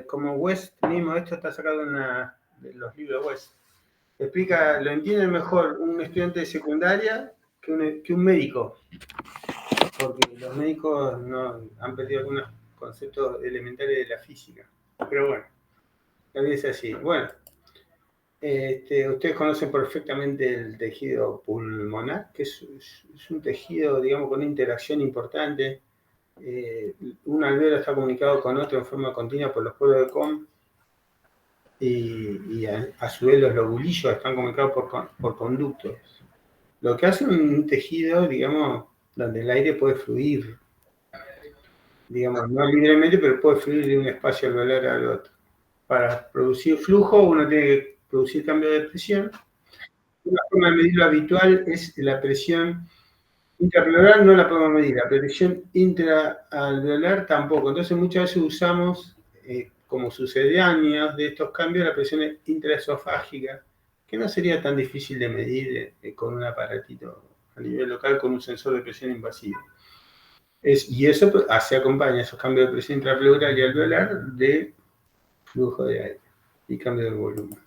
como West mismo, esto está sacado de los libros de West, explica, lo entiende mejor un estudiante de secundaria que un médico, porque los médicos no, han perdido algunos conceptos elementales de la física. Pero bueno, la vida es así. Bueno, ustedes conocen perfectamente el tejido pulmonar, que es un tejido, digamos, con una interacción importante. Un alveolo está comunicado con otro en forma continua por los poros de Kohn, y a su vez los lobulillos están comunicados por conductos. Lo que hace un tejido, digamos, donde el aire puede fluir, digamos, no libremente, pero puede fluir de un espacio alveolar al otro. Para producir flujo uno tiene que producir cambio de presión. Una forma de medirlo habitual es la presión intrapleural, no la podemos medir, la presión intraalveolar tampoco. Entonces muchas veces usamos, como sucedáneos de estos cambios, la presión intraesofágica, que no sería tan difícil de medir con un aparatito a nivel local con un sensor de presión invasivo. Y eso se acompaña, esos cambios de presión intrapleural y alveolar, de flujo de aire y cambio de volumen.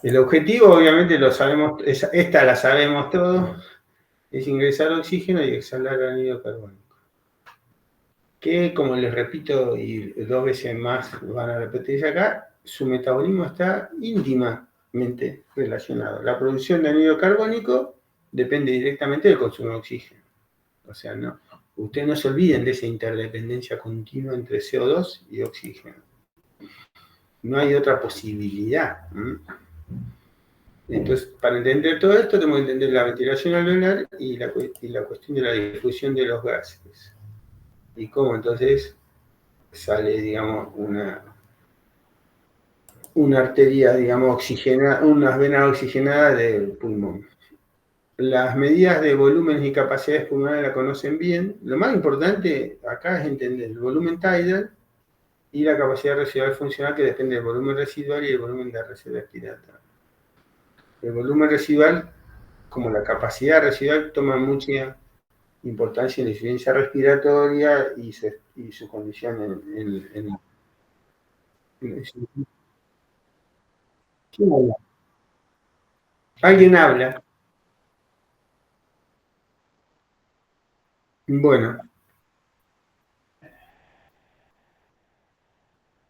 El objetivo, obviamente, lo sabemos, esta la sabemos todos, es ingresar oxígeno y exhalar anhídrido carbónico. Que, como les repito, y 2 veces más van a repetirse acá, su metabolismo está íntimamente relacionado. La producción de anhídrido carbónico depende directamente del consumo de oxígeno. O sea, no, ustedes no se olviden de esa interdependencia continua entre CO2 y oxígeno. No hay otra posibilidad. Entonces, para entender todo esto, tenemos que entender la ventilación alveolar y la cuestión de la difusión de los gases. Y cómo entonces sale, digamos, una arteria, digamos, oxigenada, unas venas oxigenadas del pulmón. Las medidas de volúmenes y capacidades pulmonares la conocen bien. Lo más importante acá es entender el volumen tidal y la capacidad residual funcional, que depende del volumen residual y el volumen de reserva expiratoria. El volumen residual, como la capacidad residual, toma mucha importancia en la insuficiencia respiratoria y su condición en ¿Quién habla? ¿Alguien habla? Bueno,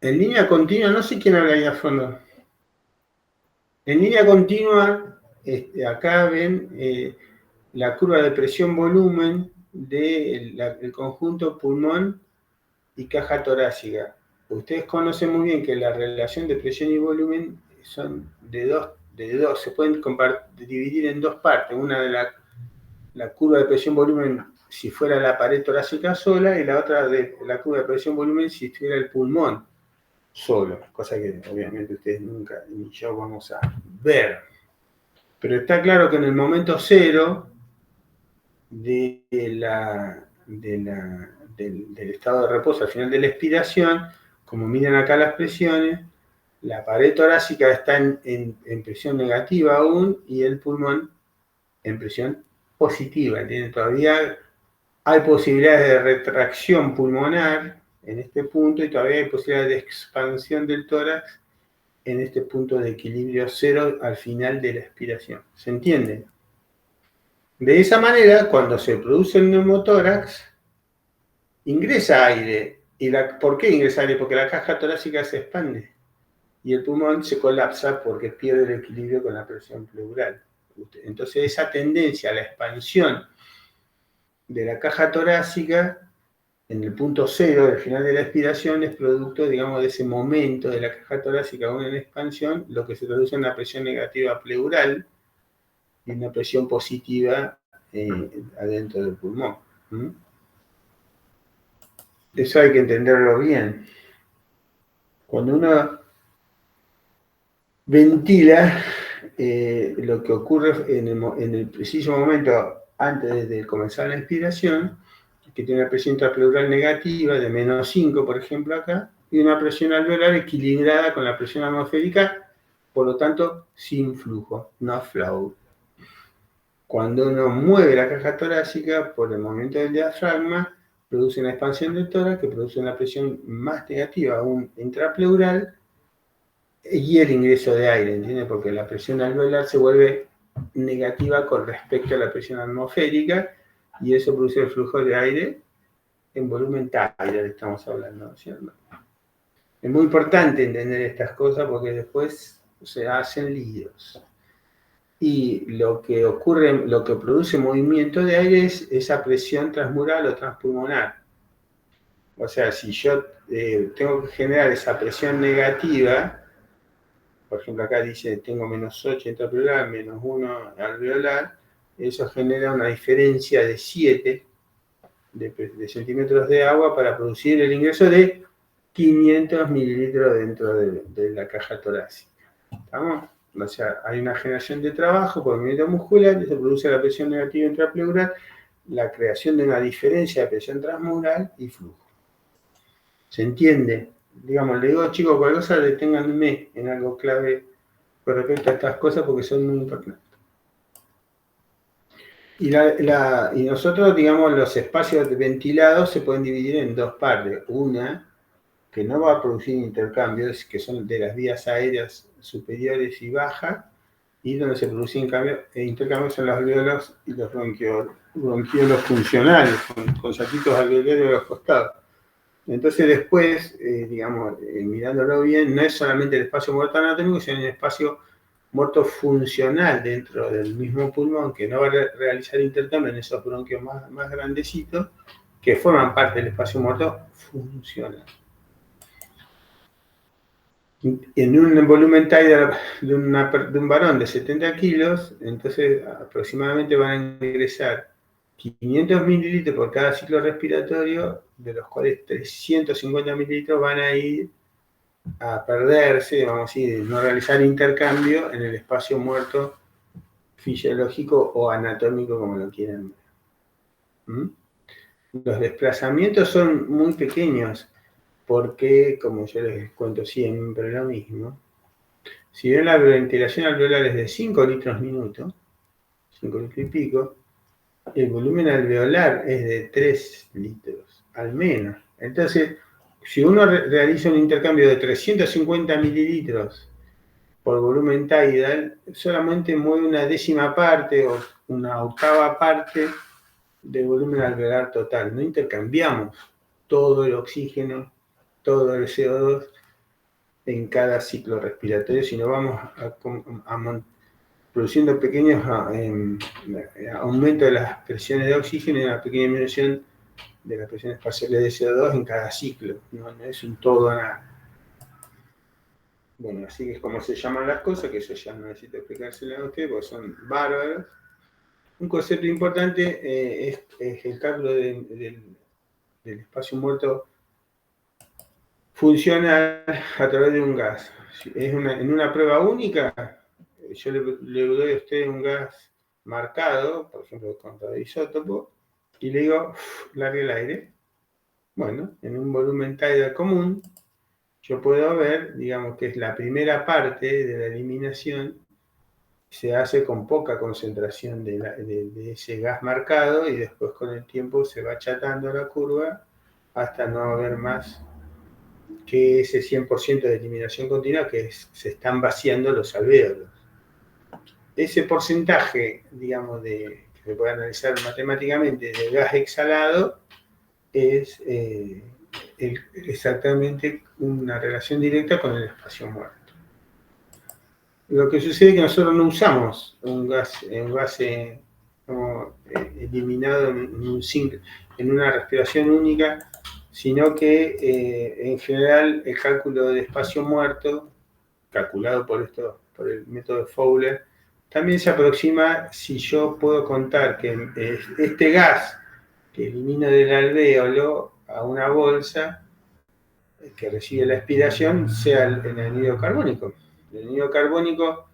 en línea continua, no sé quién habla ahí a fondo. En línea continua, acá ven la curva de presión-volumen del conjunto pulmón y caja torácica. Ustedes conocen muy bien que la relación de presión y volumen son de dos, se pueden dividir en dos partes. Una de la curva de presión-volumen si fuera la pared torácica sola, y la otra de la curva de presión-volumen si estuviera el pulmón solo, cosa que obviamente ustedes nunca ni yo vamos a ver. Pero está claro que en el momento cero del estado de reposo, al final de la expiración, como miran acá las presiones, la pared torácica está en presión negativa aún y el pulmón en presión positiva. ¿Entienden? Todavía hay posibilidades de retracción pulmonar en este punto y todavía hay posibilidades de expansión del tórax en este punto de equilibrio cero al final de la expiración. ¿Se entiende? De esa manera, cuando se produce el neumotórax, ingresa aire. ¿Por qué ingresa aire? Porque la caja torácica se expande y el pulmón se colapsa porque pierde el equilibrio con la presión pleural. Entonces, esa tendencia a la expansión de la caja torácica en el punto cero del final de la expiración es producto, digamos, de ese momento de la caja torácica aún en expansión, lo que se traduce en una presión negativa pleural y una presión positiva adentro del pulmón. Eso hay que entenderlo bien. Cuando uno ventila, lo que ocurre en el preciso momento antes de comenzar la inspiración, que tiene una presión intrapleural negativa de -5, por ejemplo, acá, y una presión alveolar equilibrada con la presión atmosférica, por lo tanto, sin flujo, no flow. Cuando uno mueve la caja torácica por el movimiento del diafragma, produce una expansión del tórax que produce una presión más negativa aún intrapleural y el ingreso de aire, ¿entiendes? Porque la presión alveolar se vuelve negativa con respecto a la presión atmosférica y eso produce el flujo de aire en volumen Tyler, estamos hablando, ¿cierto? Es muy importante entender estas cosas porque después se hacen líos. Y lo que ocurre, lo que produce movimiento de aire es esa presión transmural o transpulmonar. O sea, si yo tengo que generar esa presión negativa, por ejemplo acá dice tengo -8 intrapleural, -1 alveolar, eso genera una diferencia de 7 de centímetros de agua para producir el ingreso de 500 mililitros dentro de la caja torácica. ¿Estamos? O sea, hay una generación de trabajo por movimiento muscular y se produce la presión negativa intrapleural, la creación de una diferencia de presión transmural y flujo. ¿Se entiende? Digamos, le digo, chicos, cualquier cosa deténganme en algo clave con respecto a estas cosas porque son muy importantes. Y nosotros, digamos, los espacios ventilados se pueden dividir en dos partes. Una, que no va a producir intercambios, que son de las vías aéreas superiores y bajas, y donde se produce intercambios son los alvéolos y los bronquiolos funcionales, con saquitos alveolarios a los costados. Entonces después, digamos, mirándolo bien, no es solamente el espacio muerto anatómico, sino el espacio muerto funcional dentro del mismo pulmón, que no va a realizar intercambio en esos bronquios más grandecitos, que forman parte del espacio muerto funcional. En un volumen Tidal de un varón de 70 kilos, entonces aproximadamente van a ingresar 500 mililitros por cada ciclo respiratorio, de los cuales 350 mililitros van a ir a perderse, vamos a decir, no realizar intercambio en el espacio muerto fisiológico o anatómico, como lo quieran ver. Los desplazamientos son muy pequeños, porque, como yo les cuento siempre lo mismo, si bien la ventilación alveolar es de 5 litros minuto, 5 litros y pico, el volumen alveolar es de 3 litros, al menos. Entonces, si uno realiza un intercambio de 350 mililitros por volumen tidal, solamente mueve una décima parte o una octava parte del volumen alveolar total. No intercambiamos todo el oxígeno, todo el CO2 en cada ciclo respiratorio, sino vamos produciendo pequeños aumentos de las presiones de oxígeno y una pequeña disminución de las presiones parciales de CO2 en cada ciclo. No es un todo nada. Bueno, así que es como se llaman las cosas, que eso ya no necesito explicárselo a ustedes porque son bárbaros. Un concepto importante es el cálculo del espacio muerto funcional a través de un gas. En una prueba única, yo le doy a usted un gas marcado, por ejemplo, con radioisótopo, y le digo, largue el aire. Bueno, en un volumen tidal común, yo puedo ver, digamos, que es la primera parte de la eliminación, se hace con poca concentración de ese gas marcado y después con el tiempo se va achatando la curva hasta no haber más que ese 100% de eliminación continua, que se están vaciando los alvéolos. Ese porcentaje, digamos, que se puede analizar matemáticamente del gas exhalado, es exactamente una relación directa con el espacio muerto. Lo que sucede es que nosotros no usamos un gas eliminado en una respiración única, sino que en general el cálculo de espacio muerto, calculado por el método de Fowler, también se aproxima si yo puedo contar que este gas que elimino del alvéolo a una bolsa que recibe la expiración sea el anhídrido carbónico. El anhídrido carbónico,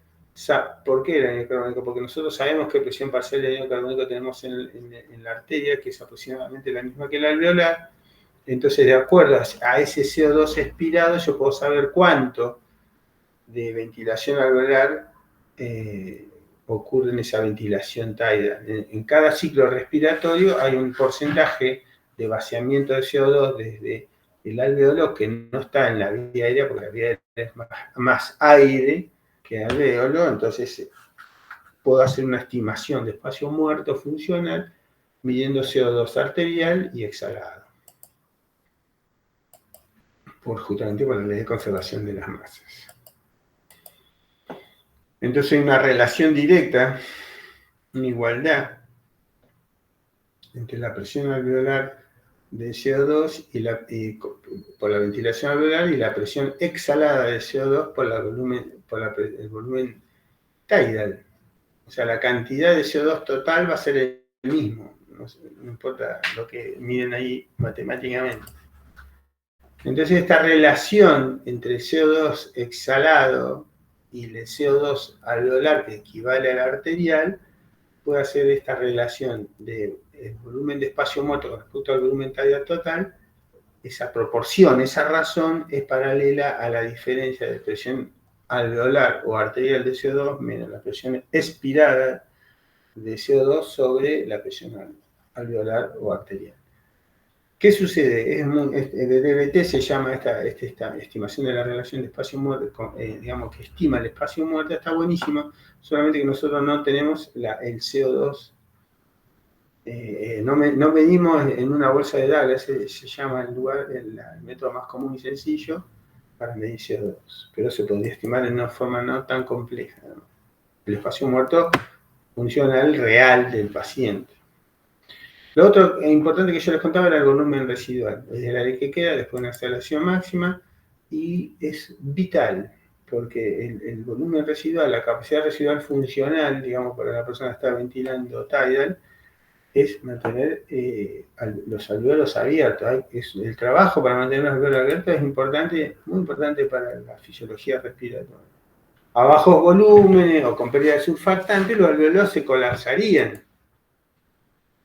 ¿por qué el anhídrido carbónico? Porque nosotros sabemos qué presión parcial de anhídrido carbónico tenemos en la arteria, que es aproximadamente la misma que la alveolar. Entonces, de acuerdo a ese CO2 expirado, yo puedo saber cuánto de ventilación alveolar ocurre en esa ventilación tidal. En cada ciclo respiratorio hay un porcentaje de vaciamiento de CO2 desde el alveolo que no está en la vía aérea, porque la vía aérea es más aire que alveolo, entonces puedo hacer una estimación de espacio muerto funcional midiendo CO2 arterial y exhalado, justamente por la ley de conservación de las masas. Entonces hay una relación directa, una igualdad entre la presión alveolar de CO2 por la ventilación alveolar y la presión exhalada de CO2 por el volumen tidal. O sea, la cantidad de CO2 total va a ser el mismo, no importa lo que miden ahí matemáticamente. Entonces esta relación entre CO2 exhalado y el CO2 alveolar, que equivale al arterial, puede hacer esta relación del volumen de espacio muerto con respecto al volumen tidal total. Esa proporción, esa razón es paralela a la diferencia de presión alveolar o arterial de CO2 menos la presión expirada de CO2 sobre la presión alveolar o arterial. ¿Qué sucede? De DBT se llama esta estimación de la relación de espacio muerto, digamos que estima el espacio muerto, está buenísimo, solamente que nosotros no tenemos el CO2, no medimos en una bolsa de Douglas, se llama el método más común y sencillo para medir CO2, pero se podría estimar en una forma no tan compleja, ¿no? El espacio muerto funcional real del paciente. Lo otro importante que yo les contaba era el volumen residual, es el aire que queda después de una exhalación máxima, y es vital, porque el volumen residual, la capacidad residual funcional, digamos, para la persona que está ventilando tidal, es mantener los alveolos abiertos. El trabajo para mantener los alveolos abiertos es importante, muy importante para la fisiología respiratoria. A bajos volúmenes o con pérdida de surfactante, los alveolos se colapsarían,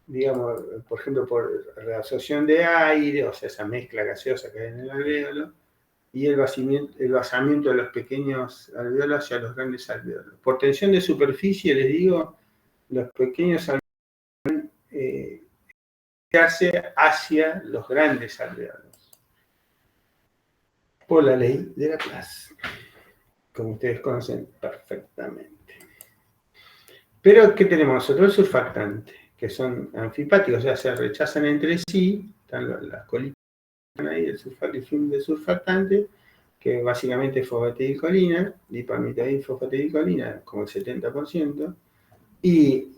digamos, por ejemplo, por reabsorción de aire, o sea, esa mezcla gaseosa que hay en el alveolo, y el vaciamiento de los pequeños alveolos hacia los grandes alveolos. Por tensión de superficie, les digo, los pequeños alveolos hacia los grandes alveolos, por la ley de Laplace, como ustedes conocen perfectamente. Pero, ¿qué tenemos nosotros? El surfactante, que son anfipáticos, o sea, se rechazan entre sí, están las colitas ahí, el film de surfactante, que básicamente es fosfatidilcolina, diparmitidilfosfatidilcolina, como el 70%, y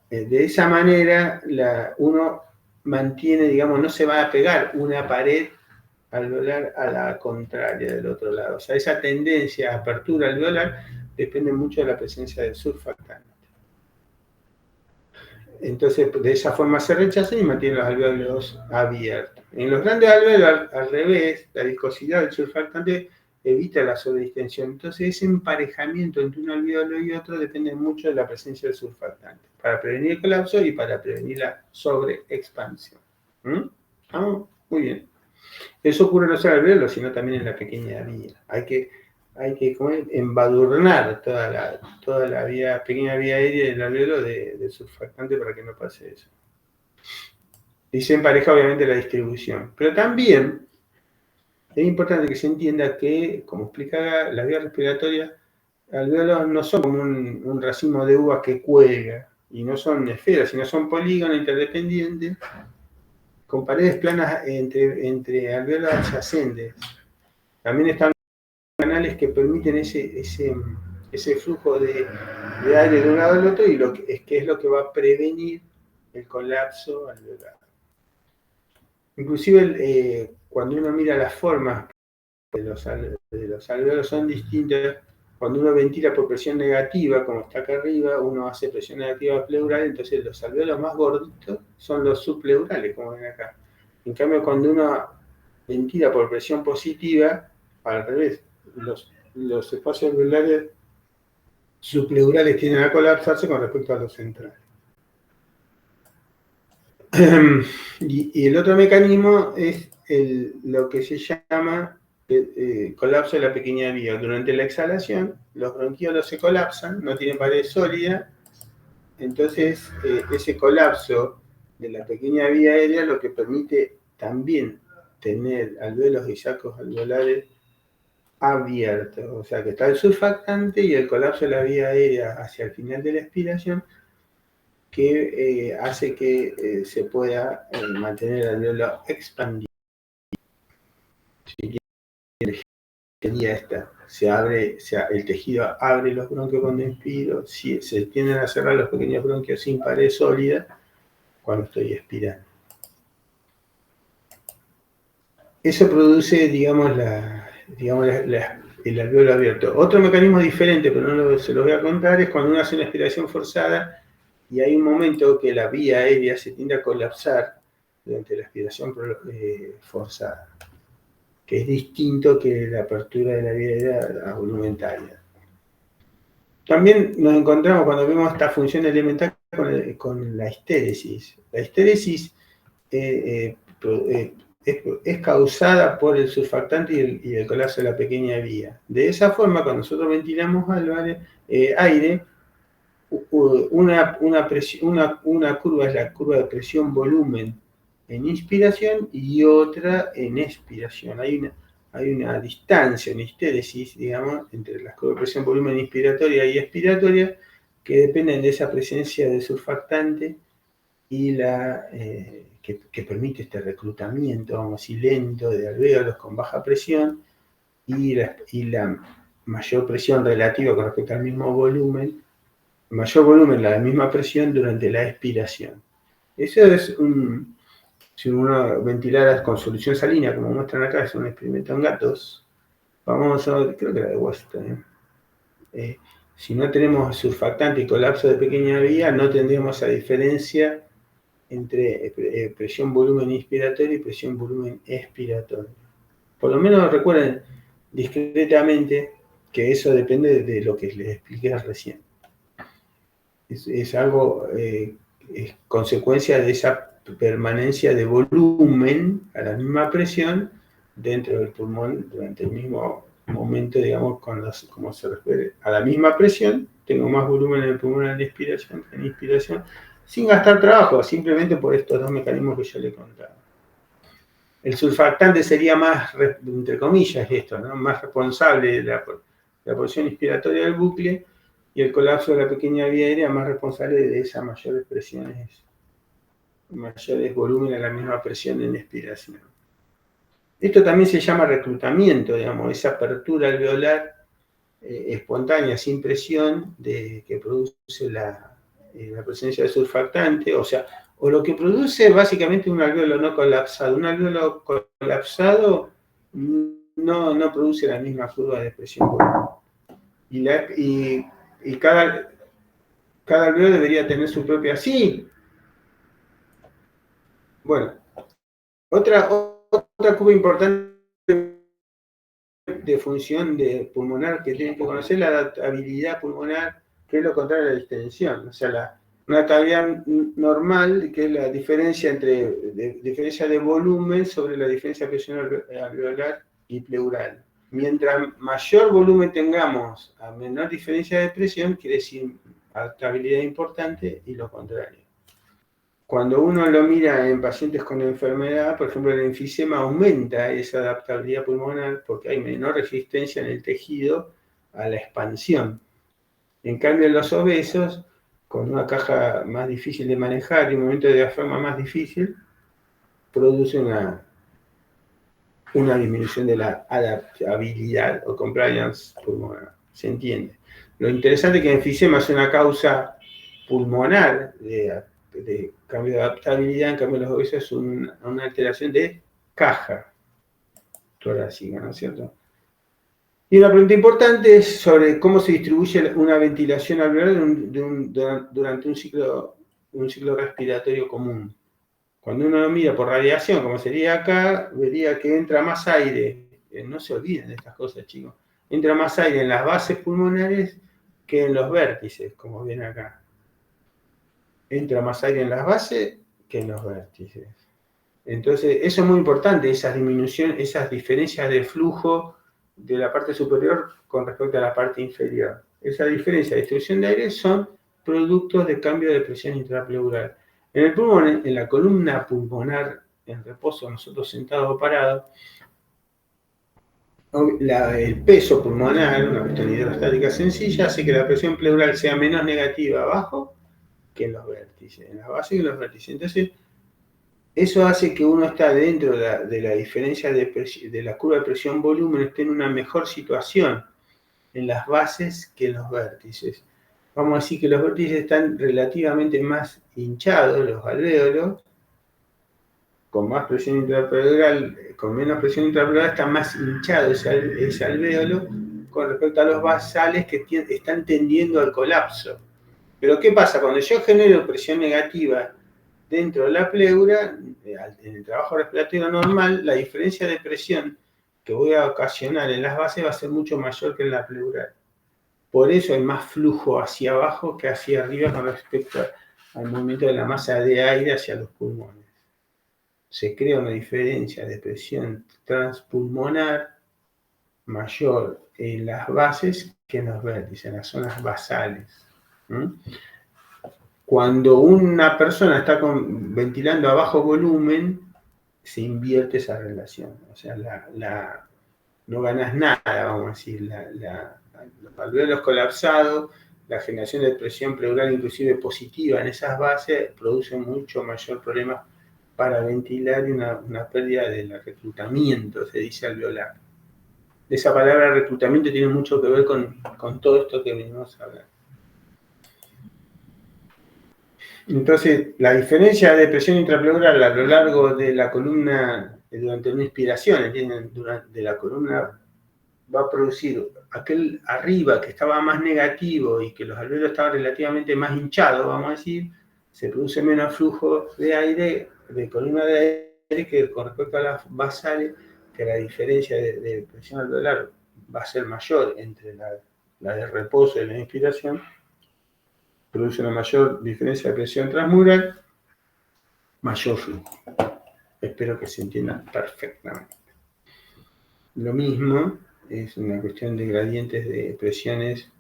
de esa manera uno mantiene, digamos, no se va a pegar una pared alveolar a la contraria del otro lado. O sea, esa tendencia a apertura alveolar depende mucho de la presencia del surfactante. Entonces, de esa forma se rechazan y mantienen los alveolos abiertos. En los grandes alveolos, al revés, la viscosidad del surfactante evita la sobredistensión. Entonces, ese emparejamiento entre un alveolo y otro depende mucho de la presencia del surfactante, para prevenir el colapso y para prevenir la sobreexpansión. Muy bien. Eso ocurre no solo en el alveolo, sino también en la pequeña vía. Hay que embadurnar toda la pequeña vía aérea del alveolo de surfactante para que no pase eso. Y se empareja obviamente la distribución. Pero también es importante que se entienda que, como explica las vías respiratorias, alveolos no son como un racimo de uvas que cuelga, y no son esferas, sino son polígonos interdependientes, con paredes planas entre alveolos adyacentes. También están canales que permiten ese flujo de aire de un lado al otro, y que es lo que va a prevenir el colapso alveolar. Inclusive cuando uno mira las formas de los alveolos son distintas. Cuando uno ventila por presión negativa, como está acá arriba, uno hace presión negativa pleural, entonces los alveolos más gorditos son los subpleurales, como ven acá. En cambio, cuando uno ventila por presión positiva, al revés, los espacios alveolares subpleurales tienden a colapsarse con respecto a los centrales. Y el otro mecanismo es lo que se llama colapso de la pequeña vía. Durante la exhalación, los bronquiolos se colapsan, no tienen pared sólida, entonces ese colapso de la pequeña vía aérea, lo que permite también tener alvéolos y sacos alveolares abiertos. O sea que está el surfactante y el colapso de la vía aérea hacia el final de la expiración, que hace que se pueda mantener el alveolo expandido. Si sería esta, el tejido abre los bronquios cuando inspiro, se tienden a cerrar los pequeños bronquios sin pared sólida cuando estoy expirando. Eso produce, digamos, el alveolo abierto. Otro mecanismo diferente, pero no se lo voy a contar, es cuando uno hace una expiración forzada y hay un momento que la vía aérea se tiende a colapsar durante la expiración forzada, que es distinto que la apertura de la vía aérea volumentaria. También nos encontramos cuando vemos esta función elemental con la estéresis. La estéresis es causada por el surfactante y el colapso de la pequeña vía. De esa forma, cuando nosotros ventilamos aire, una curva es la curva de presión-volumen en inspiración y otra en expiración. Hay una distancia, una histéresis, digamos, entre las curvas de presión-volumen inspiratoria y expiratoria, que dependen de esa presencia de surfactante y que permite este reclutamiento, vamos así, lento de alvéolos con baja presión y la mayor presión relativa con respecto al mismo volumen, mayor volumen, la misma presión durante la expiración. Eso es si uno ventilara con solución salina, como muestran acá, es un experimento en gatos. Vamos a ver, creo que era de Weston. Si no tenemos surfactante y colapso de pequeña vía, no tendríamos esa diferencia entre presión-volumen inspiratorio y presión-volumen expiratorio. Por lo menos recuerden discretamente que eso depende de lo que les expliqué recién. Es algo, es consecuencia de esa permanencia de volumen a la misma presión dentro del pulmón durante el mismo momento, digamos, como se refiere a la misma presión, tengo más volumen en el pulmón en inspiración, sin gastar trabajo, simplemente por estos dos mecanismos que yo le contaba. El surfactante sería más, entre comillas, esto, ¿no? Más responsable de la porción inspiratoria del bucle, y el colapso de la pequeña vía aérea más responsable de esas mayores presiones, mayores volúmenes a la misma presión en expiración. Esto también se llama reclutamiento, digamos, esa apertura alveolar espontánea, sin presión, que produce la presencia de surfactante, o lo que produce básicamente un alveolo no colapsado. Un alveolo colapsado no produce la misma curva de presión volumen. Y cada alveolo debería tener su propia... Sí. Bueno, otra curva importante de función pulmonar que tienen que conocer, la adaptabilidad pulmonar, que es lo contrario a la distensión. O sea, una adaptabilidad normal, que es la diferencia diferencia de volumen sobre la diferencia de presión alveolar y pleural. Mientras mayor volumen tengamos a menor diferencia de presión, quiere decir adaptabilidad importante, y lo contrario. Cuando uno lo mira en pacientes con enfermedad, por ejemplo, el enfisema aumenta esa adaptabilidad pulmonar porque hay menor resistencia en el tejido a la expansión. En cambio, los obesos, con una caja más difícil de manejar y un momento de diafragma más difícil, produce una disminución de la adaptabilidad o compliance pulmonar. ¿Se entiende? Lo interesante es que el enfisema es una causa pulmonar de cambio de adaptabilidad, en cambio los obesos es una alteración de caja torácica, ¿no es cierto? Y una pregunta importante es sobre cómo se distribuye una ventilación alveolar durante un ciclo respiratorio común. Cuando uno lo mira por radiación, como sería acá, vería que entra más aire. No se olviden de estas cosas, chicos. Entra más aire en las bases pulmonares que en los vértices, como ven acá. Entra más aire en las bases que en los vértices. Entonces, eso es muy importante, esas diferencias de flujo de la parte superior con respecto a la parte inferior. Esa diferencia de distribución de aire son productos de cambio de presión intrapleural. En el pulmón, en la columna pulmonar en reposo, nosotros sentados o parados, el peso pulmonar, una cuestión hidrostática sencilla, hace que la presión pleural sea menos negativa abajo que en los vértices, en la base que en los vértices. Entonces, eso hace que uno está dentro de la diferencia de la curva de presión-volumen, esté en una mejor situación en las bases que en los vértices. Vamos a decir que los vértices están relativamente más hinchados, los alvéolos, con más presión intrapleural, con menos presión intrapleural está más hinchado ese alvéolo con respecto a los basales que están tendiendo al colapso. Pero ¿qué pasa? Cuando yo genero presión negativa dentro de la pleura, en el trabajo respiratorio normal, la diferencia de presión que voy a ocasionar en las bases va a ser mucho mayor que en la pleural. Por eso hay más flujo hacia abajo que hacia arriba con respecto al movimiento de la masa de aire hacia los pulmones. Se crea una diferencia de presión transpulmonar mayor en las bases que en los vértices, en las zonas basales. Cuando una persona está ventilando a bajo volumen, se invierte esa relación. O sea, no ganas nada, vamos a decir. Los alvéolos colapsados, la generación de presión pleural inclusive positiva en esas bases, produce mucho mayor problema para ventilar y una pérdida del reclutamiento, se dice alveolar. Esa palabra reclutamiento tiene mucho que ver con todo esto que venimos a hablar. Entonces, la diferencia de presión intrapleural a lo largo de la columna, durante una inspiración, ¿entienden? Durante la columna va a producir aquel arriba que estaba más negativo y que los alvéolos estaban relativamente más hinchados, vamos a decir, se produce menos flujo de aire, de columna de aire, que con respecto a las basales, que la diferencia de presión alveolar va a ser mayor entre la de reposo y la inspiración, produce una mayor diferencia de presión transmural, mayor flujo. Espero que se entienda perfectamente. Lo mismo es una cuestión de gradientes de presiones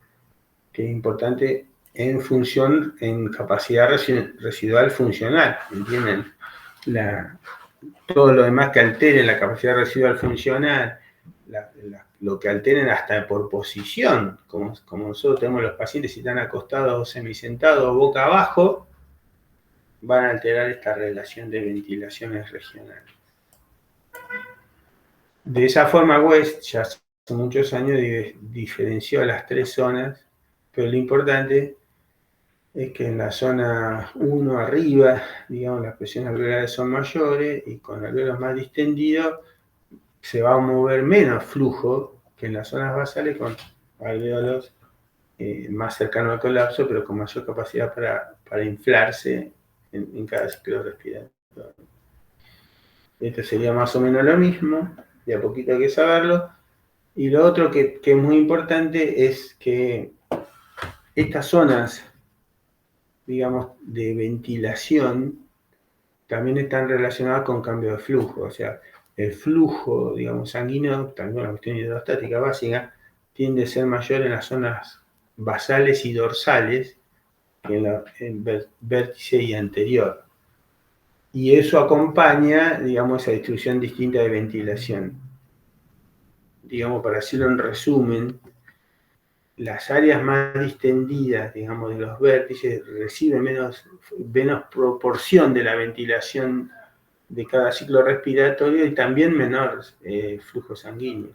que es importante en capacidad residual funcional, ¿entienden? Todo lo demás que altere la capacidad residual funcional, lo que alteren hasta por posición, como nosotros tenemos los pacientes si están acostados o semisentados o boca abajo, van a alterar esta relación de ventilaciones regionales. De esa forma, West ya hace muchos años diferenció las tres zonas, pero lo importante es que en la zona 1 arriba, digamos, las presiones alveolares son mayores y con alvéolos más distendidos se va a mover menos flujo que en las zonas basales con alvéolos más cercanos al colapso, pero con mayor capacidad para inflarse en cada ciclo respiratorio. Esto sería más o menos lo mismo, de a poquito hay que saberlo. Y lo otro que es muy importante es que estas zonas, digamos, de ventilación también están relacionadas con cambio de flujo. O sea, el flujo, digamos, sanguíneo, también una cuestión hidrostática básica, tiende a ser mayor en las zonas basales y dorsales que en vértice y anterior. Y eso acompaña, digamos, esa distribución distinta de ventilación. Digamos, para hacerlo en resumen, las áreas más distendidas, digamos, de los vértices reciben menos proporción de la ventilación de cada ciclo respiratorio y también menor flujo sanguíneo.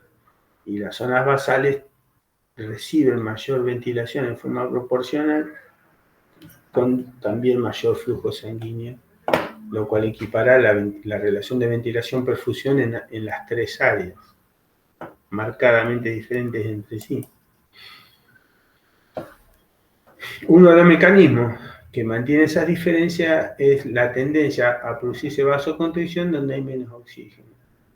Y las zonas basales reciben mayor ventilación en forma proporcional con también mayor flujo sanguíneo, lo cual equipara la relación de ventilación-perfusión en las tres áreas, marcadamente diferentes entre sí. Uno de los mecanismos que mantiene esas diferencias es la tendencia a producirse vasoconstricción donde hay menos oxígeno.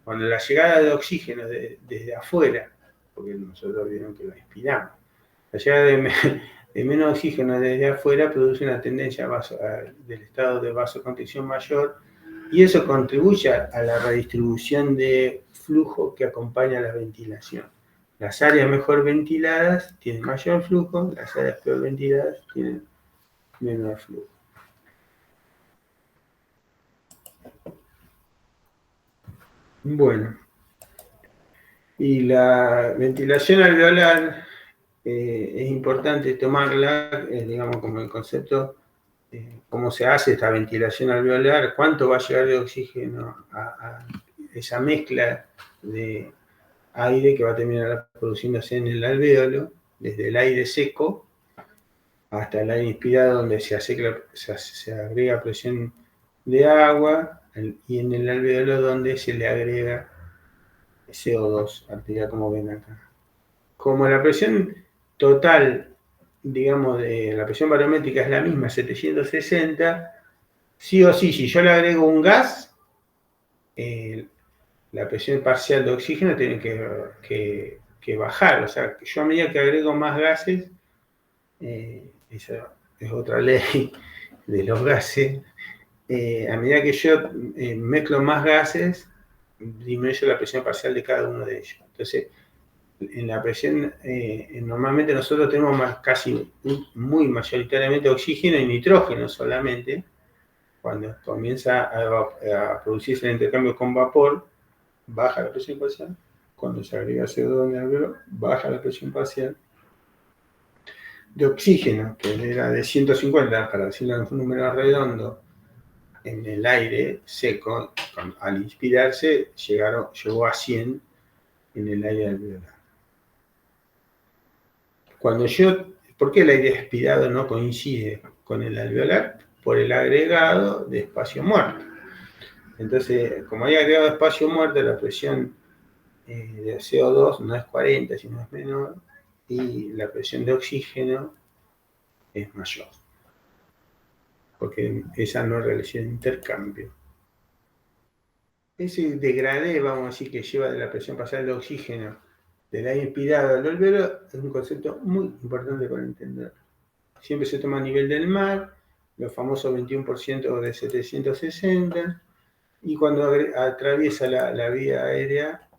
Cuando la llegada de oxígeno desde afuera, porque nosotros vieron que lo inspiramos, la llegada de menos oxígeno desde afuera produce una tendencia del estado de vasoconstricción mayor y eso contribuye a la redistribución de flujo que acompaña a la ventilación. Las áreas mejor ventiladas tienen mayor flujo, las áreas peor ventiladas tienen menor flujo. Bueno, y la ventilación alveolar es importante tomarla, digamos, como el concepto, cómo se hace esta ventilación alveolar, cuánto va a llegar de oxígeno a esa mezcla de aire que va a terminar produciéndose en el alvéolo, desde el aire seco hasta el aire inspirado, donde se agrega presión de agua, y en el alvéolo donde se le agrega CO2 arterial, como ven acá. Como la presión total, digamos, de la presión barométrica es la misma, 760, sí o sí, si yo le agrego un gas, la presión parcial de oxígeno tiene que bajar. O sea, yo a medida que agrego más gases, esa es otra ley de los gases, a medida que yo mezclo más gases, disminuye la presión parcial de cada uno de ellos. Entonces, en la presión, normalmente nosotros tenemos casi muy mayoritariamente oxígeno y nitrógeno solamente. Cuando comienza a producirse el intercambio con vapor, baja la presión parcial. Cuando se agrega CO2 en el alveolo, baja la presión parcial de oxígeno, que era de 150, para decirlo en un número redondo, en el aire seco, al inspirarse, llegó a 100 en el aire alveolar. ¿Por qué el aire expirado no coincide con el alveolar? Por el agregado de espacio muerto. Entonces, como hay agregado de espacio muerto, la presión de CO2 no es 40, sino es menor, y la presión de oxígeno es mayor, porque esa no realiza el intercambio. Ese degradé, vamos a decir, que lleva de la presión parcial de oxígeno del aire inspirado al alveolo, es un concepto muy importante para entender. Siempre se toma a nivel del mar, los famosos 21% de 760, y cuando atraviesa la vía aérea,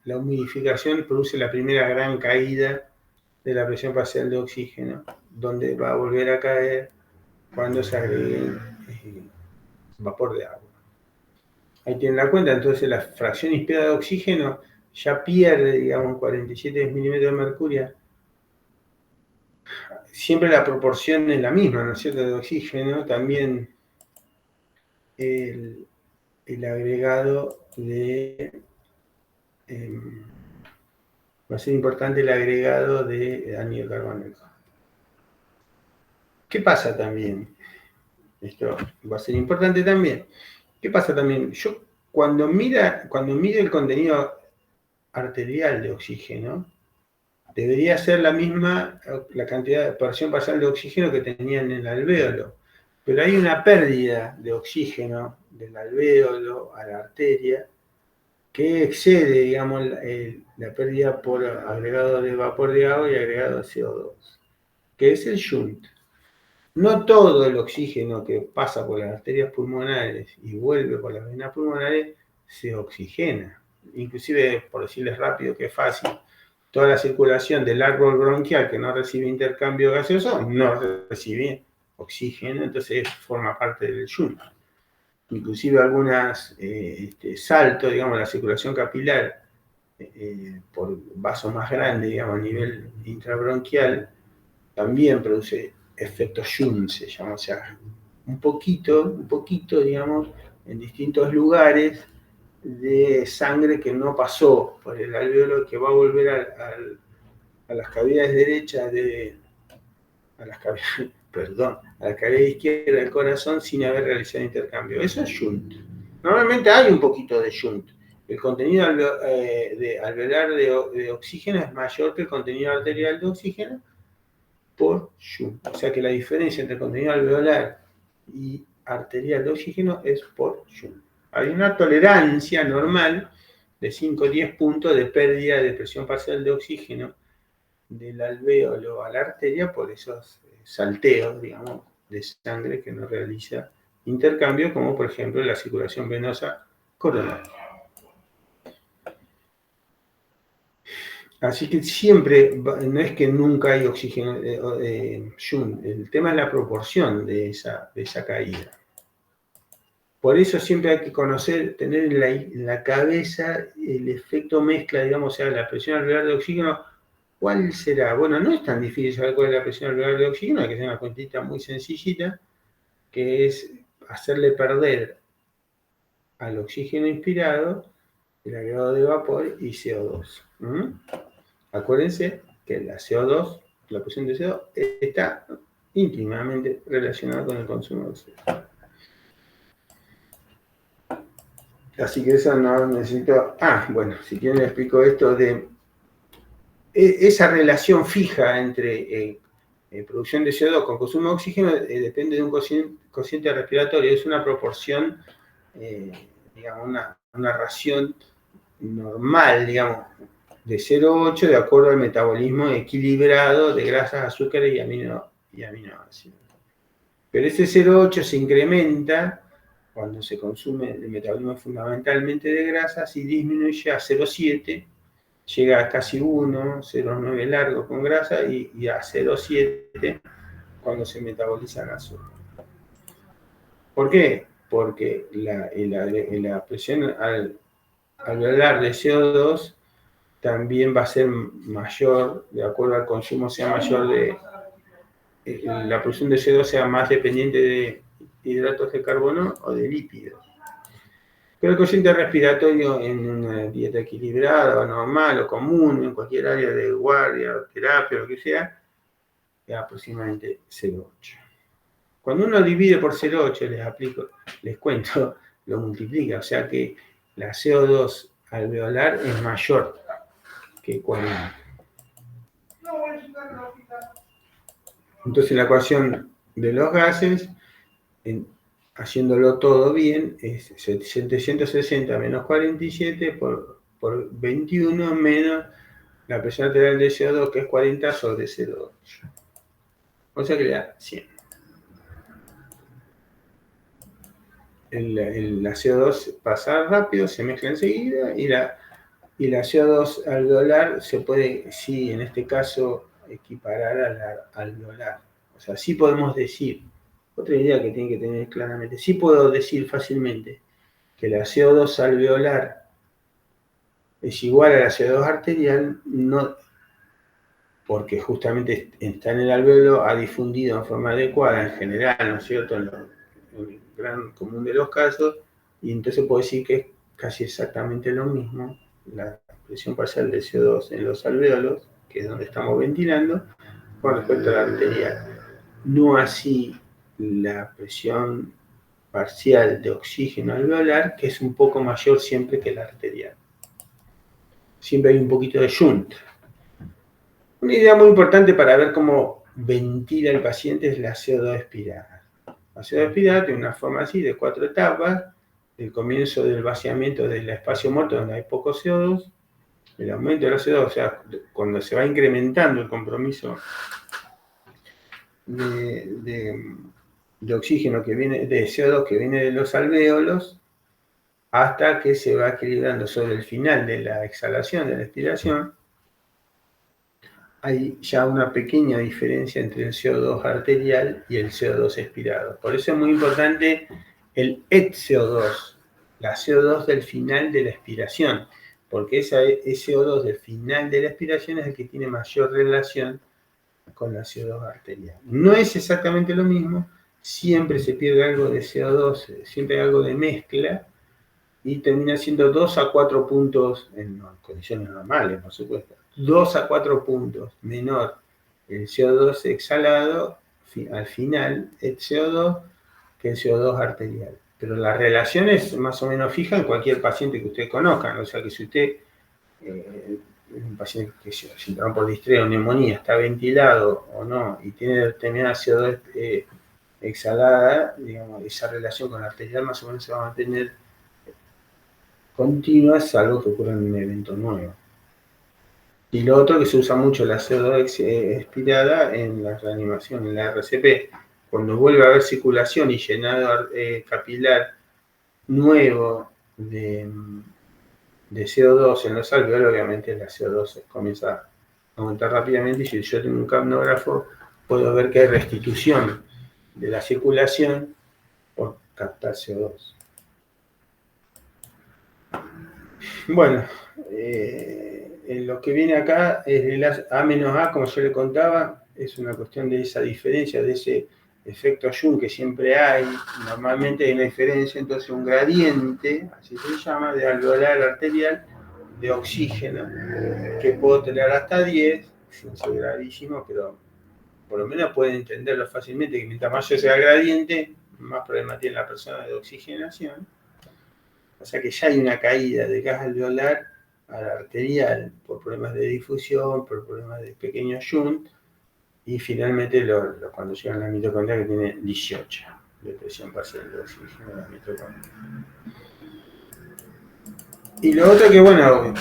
la humidificación produce la primera gran caída de la presión parcial de oxígeno, donde va a volver a caer cuando se agregue vapor de agua. Ahí tienen la cuenta, entonces la fracción inspirada de oxígeno ya pierde, digamos, 47 milímetros de mercurio. Siempre la proporción es la misma, ¿no es cierto?, de oxígeno. También el agregado de... va a ser importante el agregado de anhídrido carbónico. ¿Qué pasa también? Esto va a ser importante también. ¿Qué pasa también? Yo, cuando mide el contenido arterial de oxígeno, debería ser la misma la cantidad de presión parcial de oxígeno que tenía en el alvéolo. Pero hay una pérdida de oxígeno del alvéolo a la arteria que excede, digamos, la pérdida por agregado de vapor de agua y agregado de CO2, que es el shunt. No todo el oxígeno que pasa por las arterias pulmonares y vuelve por las venas pulmonares se oxigena. Inclusive, por decirles rápido que es fácil, toda la circulación del árbol bronquial que no recibe intercambio gaseoso no recibe oxígeno, entonces forma parte del shunt. Inclusive algunas saltos, digamos, la circulación capilar por vasos más grandes, digamos, a nivel intrabronquial, también produce efecto shunt, se llama, o sea, un poquito, digamos, en distintos lugares de sangre que no pasó por el alvéolo, que va a volver a las cavidades derechas a las cavidades izquierdas del corazón sin haber realizado intercambio. Eso es shunt. Normalmente hay un poquito de shunt. El contenido alveolar de oxígeno es mayor que el contenido arterial de oxígeno por shunt. O sea que la diferencia entre el contenido alveolar y arterial de oxígeno es por shunt. Hay una tolerancia normal de 5 o 10 puntos de pérdida de presión parcial de oxígeno del alvéolo a la arteria por esos salteos, digamos, de sangre que no realiza intercambio, como por ejemplo la circulación venosa coronaria. Así que siempre, no es que nunca hay oxígeno, shunt, el tema es la proporción de esa caída. Por eso siempre hay que conocer, tener en la cabeza el efecto mezcla, digamos, o sea, la presión alveolar de oxígeno. ¿Cuál será? Bueno, no es tan difícil saber cuál es la presión alveolar de oxígeno, hay que hacer una cuentita muy sencillita, que es hacerle perder al oxígeno inspirado el agregado de vapor y CO2. Acuérdense que la CO2, la presión de CO2, está íntimamente relacionada con el consumo de oxígeno. Así que eso no necesito... bueno, si quieren les explico esto de esa relación fija entre producción de CO2 con consumo de oxígeno depende de un cociente respiratorio, es una proporción, digamos, una ración normal, digamos, de 0,8 de acuerdo al metabolismo equilibrado de grasas, azúcares y aminoácidos. Pero ese 0,8 se incrementa cuando se consume el metabolismo fundamentalmente de grasas y disminuye a 0,7, llega a casi 1, 0,9 largo con grasa y a 0,7 cuando se metabolizan azúcar. ¿Por qué? Porque la presión alveolar de CO2 también va a ser mayor, de acuerdo al consumo sea mayor la producción de CO2 sea más dependiente de hidratos de carbono o de lípidos. Pero el cociente respiratorio en una dieta equilibrada o normal o común, en cualquier área de guardia, terapia, lo que sea, es aproximadamente 0,8. Cuando uno divide por 0,8, les cuento, lo multiplica, o sea que la CO2 alveolar es mayor que 40. Entonces la ecuación de los gases, haciéndolo todo bien, es 760 menos 47 por 21 menos la presión arterial de CO2, que es 40 sobre 0,8. O sea que le da 100. La CO2 pasa rápido, se mezcla enseguida, y la CO2 alveolar se puede, sí, en este caso, equiparar a la alveolar. O sea, sí podemos decir, otra idea que tienen que tener claramente, sí puedo decir fácilmente que la CO2 alveolar es igual a la CO2 arterial, no, porque justamente está en el alveolo, ha difundido en forma adecuada en general, ¿no es cierto?, en el gran común de los casos, y entonces puedo decir que es casi exactamente lo mismo la presión parcial de CO2 en los alveolos, que es donde estamos ventilando, con respecto a la arterial. No así la presión parcial de oxígeno alveolar, que es un poco mayor siempre que la arterial. Siempre hay un poquito de shunt. Una idea muy importante para ver cómo ventila el paciente es la CO2 expirada. La CO2 expirada tiene una forma así, de 4 etapas: el comienzo del vaciamiento del espacio muerto donde hay poco CO2, el aumento de la CO2, o sea, cuando se va incrementando el compromiso de oxígeno que viene, de CO2 que viene de los alvéolos, hasta que se va equilibrando sobre el final de la exhalación, de la expiración. Hay ya una pequeña diferencia entre el CO2 arterial y el CO2 expirado. Por eso es muy importante el ETCO2, la CO2 del final de la expiración, porque ese CO2 del final de la expiración es el que tiene mayor relación con la CO2 arterial. No es exactamente lo mismo, siempre se pierde algo de CO2, siempre hay algo de mezcla, y termina siendo 2 a 4 puntos, en condiciones normales, por supuesto, 2 a 4 puntos menor el CO2 exhalado al final, el CO2, que el CO2 arterial. Pero la relación es más o menos fija en cualquier paciente que ustedes conozcan. O sea que si usted, un paciente que síndrome por distrés o neumonía, está ventilado o no y tiene determinada CO2 exhalada, digamos, esa relación con la arterial más o menos se va a mantener continua, salvo que ocurra en un evento nuevo. Y lo otro, que se usa mucho la CO2 expirada en la reanimación, en la RCP. Cuando vuelve a haber circulación y llenado capilar nuevo de CO2 en los alveolos, obviamente la CO2 comienza a aumentar rápidamente, y si yo tengo un capnógrafo puedo ver que hay restitución de la circulación por captar CO2. Bueno, lo que viene acá es el A menos A, como yo le contaba, es una cuestión de esa diferencia, de ese efecto Jung que siempre hay. Normalmente hay una diferencia, entonces un gradiente, así se llama, de alveolar arterial de oxígeno, que puedo tener hasta 10, sin ser gravísimo, pero por lo menos pueden entenderlo fácilmente, que mientras mayor sea el gradiente, más problema tiene la persona de oxigenación. O sea que ya hay una caída de gas alveolar a la arterial por problemas de difusión, por problemas de pequeños shunt, y finalmente cuando llegan a la mitocondria que tiene 18 de presión parcial de oxígeno en la mitocondria. Y lo otro que, bueno,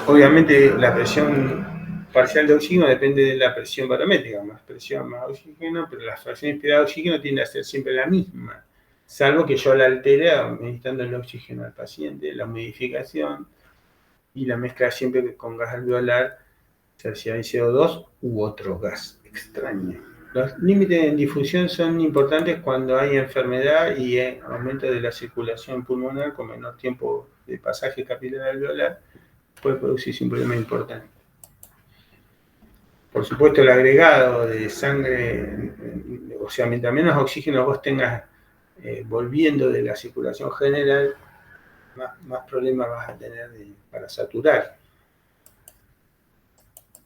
obviamente la presión parcial de oxígeno depende de la presión barométrica, más presión, más oxígeno, pero la fracción inspirada de oxígeno tiende a ser siempre la misma, salvo que yo la altere aumentando el oxígeno al paciente, la modificación y la mezcla siempre con gas alveolar, o sea, si hay CO2 u otro gas extraño. Los límites en difusión son importantes cuando hay enfermedad y aumento de la circulación pulmonar con menor tiempo de pasaje capilar alveolar, puede producirse un problema importante. Por supuesto, el agregado de sangre, o sea, mientras menos oxígeno vos tengas volviendo de la circulación general, más problemas vas a tener para saturar.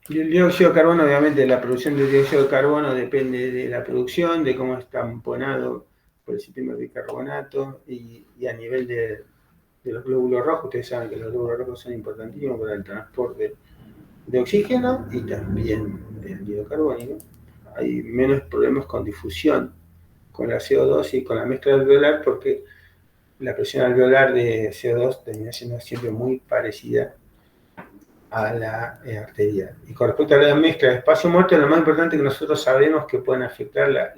Y el dióxido de carbono, obviamente, la producción del dióxido de carbono depende de la producción, de cómo está tamponado por el sistema de bicarbonato y a nivel de los glóbulos rojos. Ustedes saben que los glóbulos rojos son importantísimos para el transporte de oxígeno y también del dióxido carbónico. Hay menos problemas con difusión con la CO2 y con la mezcla alveolar porque la presión alveolar de CO2 termina siendo siempre muy parecida a la arterial. Y con respecto a la mezcla de espacio muerto, lo más importante es que nosotros sabemos que pueden afectar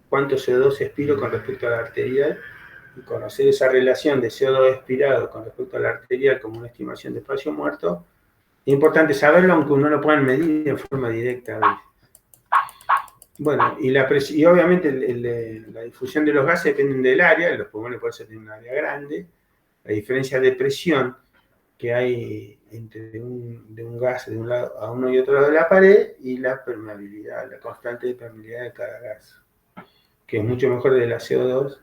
cuánto CO2 expiro con respecto a la arterial, y conocer esa relación de CO2 expirado con respecto a la arterial como una estimación de espacio muerto. Es importante saberlo, aunque uno lo pueda medir en forma directa. Bueno, y obviamente la difusión de los gases depende del área, los pulmones pueden ser un área grande, la diferencia de presión que hay entre un gas de un lado a uno y otro lado de la pared y la permeabilidad, la constante de permeabilidad de cada gas, que es mucho mejor de la CO2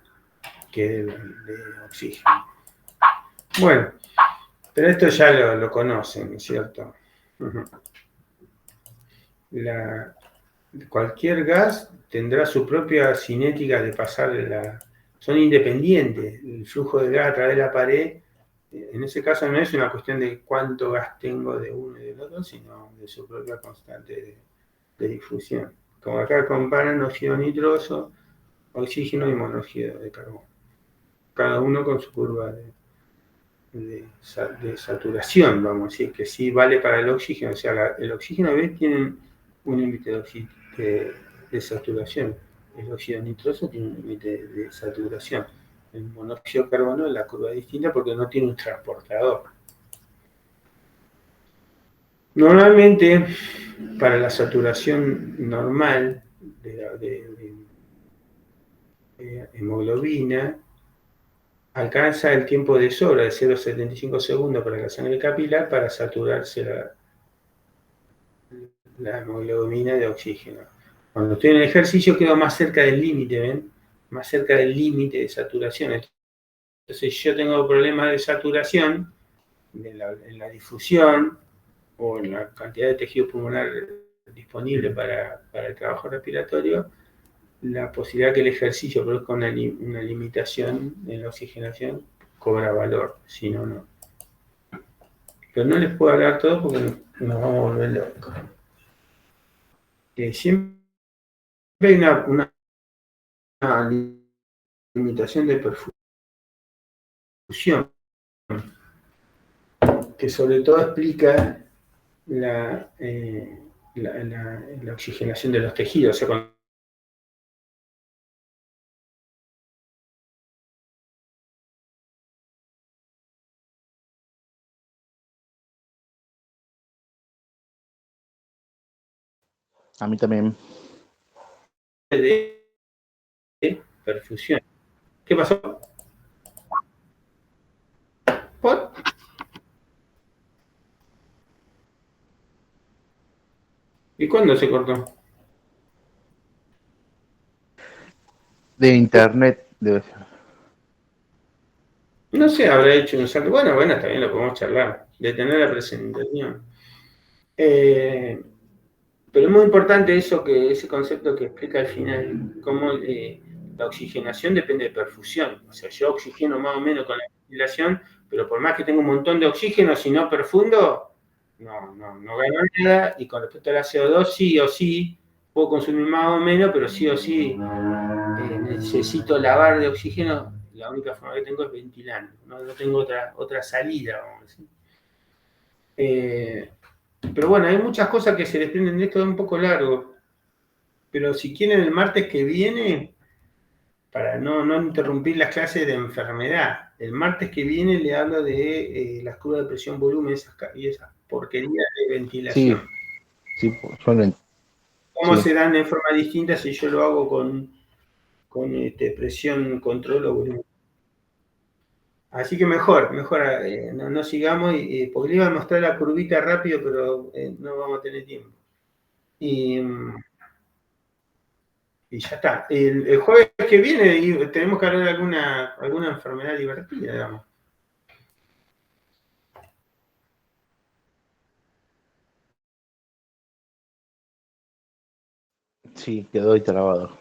que de oxígeno. Bueno, pero esto ya lo conocen, ¿cierto? Cualquier gas tendrá su propia cinética de pasar son independientes, el flujo de gas a través de la pared. En ese caso no es una cuestión de cuánto gas tengo de uno y del otro, sino de su propia constante de difusión. Como acá comparan óxido nitroso, oxígeno y monóxido de carbono. Cada uno con su curva de saturación, vamos a decir, que sí vale para el oxígeno. O sea, el oxígeno tiene un límite de saturación. El óxido nitroso tiene un límite de saturación. El monóxido de carbono, la curva es distinta porque no tiene un transportador. Normalmente, para la saturación normal de hemoglobina, alcanza el tiempo de sobra de 0,75 segundos para la sangre capilar para saturarse la hemoglobina de oxígeno. Cuando estoy en el ejercicio quedo más cerca del límite, ¿ven? Más cerca del límite de saturación. Entonces, si yo tengo problemas de saturación en la difusión o en la cantidad de tejido pulmonar disponible para el trabajo respiratorio, la posibilidad que el ejercicio produzca una limitación en la oxigenación cobra valor, si no, no. Pero no les puedo hablar todo porque nos vamos a volver locos. Siempre hay una limitación de perfusión que sobre todo explica la oxigenación de los tejidos. O sea, A mí también. De perfusión. ¿Qué pasó? ¿Por? ¿Y cuándo se cortó? De internet debe ser. No sé, habrá hecho un salto. Bueno, también lo podemos charlar. Detener la presentación. Eh, pero es muy importante ese concepto que explica al final, cómo la oxigenación depende de perfusión. O sea, yo oxigeno más o menos con la ventilación, pero por más que tenga un montón de oxígeno, si no perfundo, no gano nada. Y con respecto a la CO2, sí o sí, puedo consumir más o menos, pero sí o sí necesito lavar de oxígeno. La única forma que tengo es ventilando, no tengo otra salida, vamos a decir. Pero bueno, hay muchas cosas que se desprenden de esto, es un poco largo. Pero si quieren el martes que viene, para no interrumpir las clases de enfermedad, el martes que viene le hablo de las curvas de presión-volumen y esas porquerías de Sí, ventilación. sí, yo lo Cómo sí, se dan de forma distinta si yo lo hago con presión, control o volumen. Así que mejor, no sigamos, porque le iba a mostrar la curvita rápido, pero no vamos a tener tiempo. Y, y ya está. El jueves que viene tenemos que hablar de alguna enfermedad divertida, digamos. sí, quedó ahí trabado.